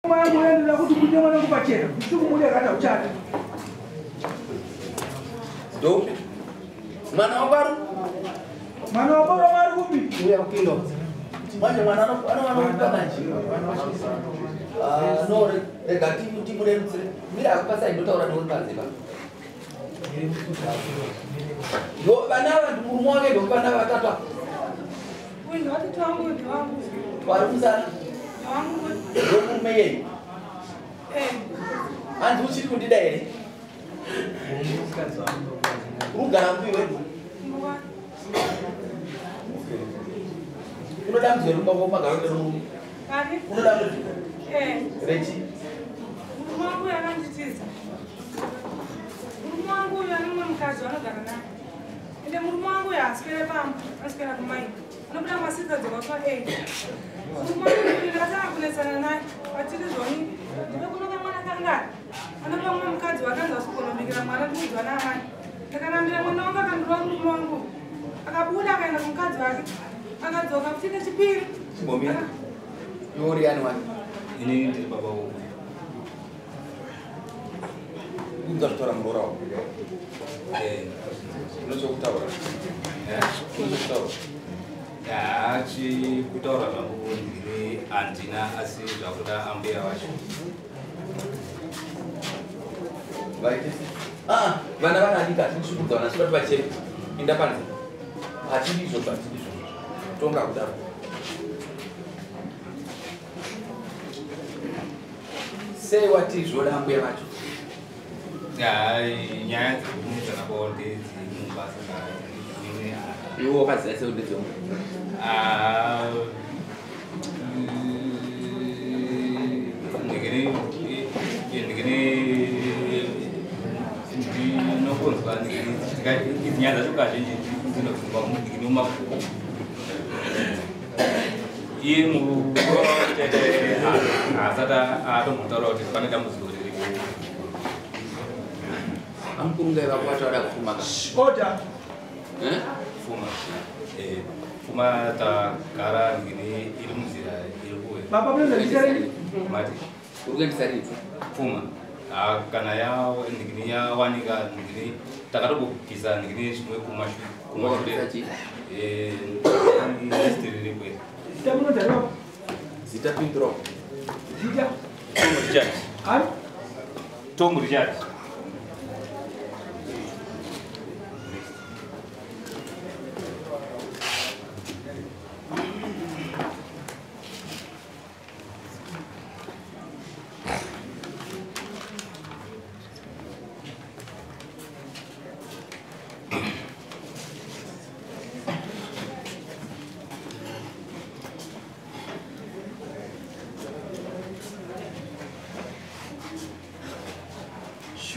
Mwana kuti kunya mwana kupachera usiku mmoja akata uchata ndo mwana wabaro mari kupi uya ukindo mwana kupanachi no regati timuremtsire mira akupasa indotaura neuripanzeka yo vana vantu murume wake ndokupanda vatatu vari kusana ndomurume yei hanzi uchiri kundida here urugara mpi wedu unoda muzwe rumbako magaro nerumu unoda muzwe rechi murume wangu yakanditiza murume wangu uyu ane mumwe mukadzi vanogara naye ende murume wangu uyu aswere pamba aswera kumai anobuda masikadzi vakwa 8 murume wangu uyu ndakatanga kunetsana naye atiri zvoni ndive kunoka mwana kangari anopa mumwe mukadzi wakanzi asikukonobikira mwana ndikuudzwa naamai ndakanambira mwana wangu akandorwa murume wangu akabuda akaenda kumukadzi wake akadzoka futi nechipiri chibomira yori yani wani ini ndiri baba wangu kunza kutora murora wako unozokutaura kutaura zvangu ndiri handina asi zvakuda ambuya vacho vana vanadika tikusvikudza vana sivati vachemi inda panze hatidizvo tonga kudaro sei wati zvoda ambuya vacho nyaya dzekumidzana kwavo ndedzimubasa iwo wakaziva sei ndedzomwe ndinokonzwa nyaya dzacho kazhinji dzinobva mundikini mumakuku iye mukuru chete asati atombotaura kuti pane dambudziko ririko amukurungai vako vataura kufuma oda fuma tagara ndikini iri munzira iri kuwe baba mnezaitarei mati uri kuendesa rini fuma kana ndikini yawanika ndikini takatobokisa ndikini zvimwe kumashure istiri riri kwe zita munodariwa zita pindro zita Tom Richard ani Tom Richard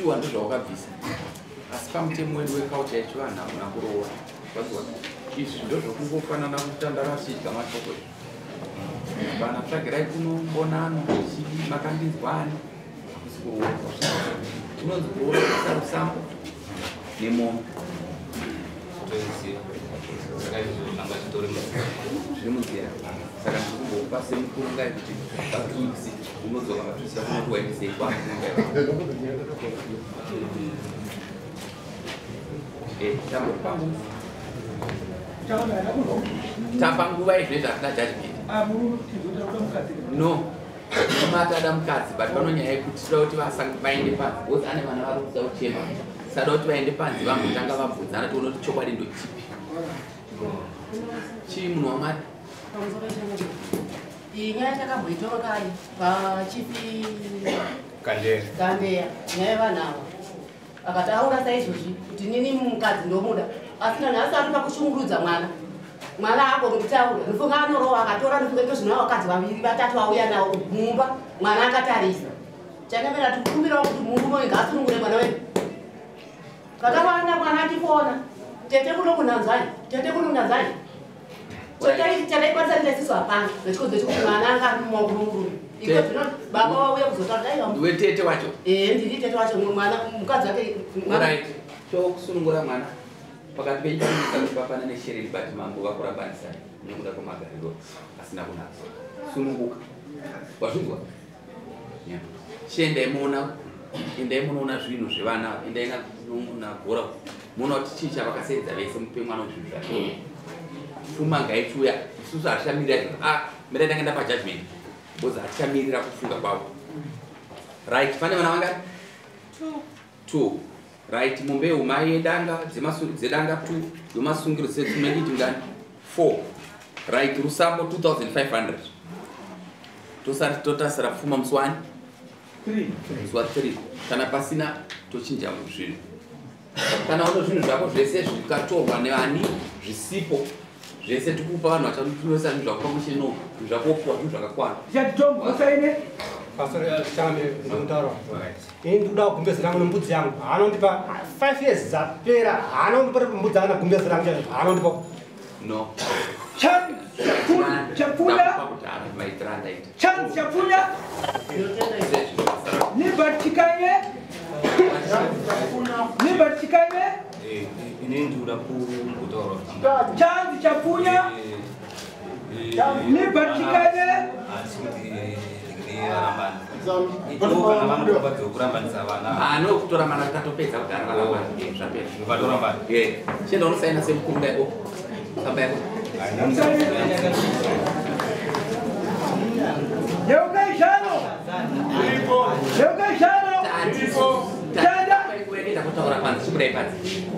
shuwa ndozvawakabvisa asi pamutemo wedu wekaucha yacho vanhu hamuna kuroora vaziva izvi ndozvokungofanana kutanda vasidya matoko vana tsvagirai kunombonano chivi makandinzwani hakusi kuroora unonzi kuroora kusarusambo nemombe zviri munzira saka ndirikumbopa semukurungai kuti vatuisi unodzoka matuisi vakunoti waendesei kwamukurungai tambopangu tamba nguva izvezvi hatina judgment no matada mukadzi but panonyaya yekuti toda kuti vaende panzi bhozi ane vana vari kuda kuchema sada kuti vaende panzi vambotanga vabvunzana toona kuti chokwadi ndochipi chii munhu wamari nyaya takamboitora kare pachipi kandeya nyaya yevanhavo akataura saizvozvi kuti nini mukadzi ndomuda asina nhasi ari pakushungurudza mwana agoni kutaura nifunga anorowa akatora nifunga zvino vakadzi vaviri vatatu vauya navo mumba mwana akatarisa chanamera tikukumbirawo kuti murume ngaasunungure mwana wedu katavana mwana achifona tete kuno kunanzai chataikwanisa ndinesiso hapana nechikonzo chekuti mwana anga ari mumakurunguru iko zvino baba wauya kuzotaura ndiwe tete wacho ndiri tete wacho mwana mukadzi wake right chokusunungura mwana pakati penyika papana neshereri but mambo vakurambanisai nekuda kwemagariro asina kunaka sununguka wazvinzwa endai munoona zvinhu zvevana endai nagora muona kuti chii chavakasenza vese mupe mwana zvinhu zvake pfuma ngaichiuya isusu hatichamirira mirai tangaenda pajudgment because hatichamirira kufunga kwavo right pane vana vangati 2 right mumbeu mai yedanga dzedanga 2 yomasungiro setumengiti ngani 4 right rusambo 2500 tosati totasira pfuma muswani 3 kana pasina tochinja zvinhu kana uno zvinhu zvako zvese zvikatorwa nevani zvisipo zvese tikupa vanhu vachatunoisa zvinhu zvako pamucheno zvakopuwa zvinhu zvakakwana usaine ndikuda kugumbezera ngo mbudzi yangu haanondipa 5 years zapera haanondipa mbudzi ana gumbezera ngo haanondipa no chapunya nibatikanye inendura kutoro chanzi chapunya nibatikanye no kutora mana katopedza kugara varabana chenda unosaina semukuru daibo samba yako Leuka ishano. Tanda. Kuenda kutaura panzi, chikudai panzi.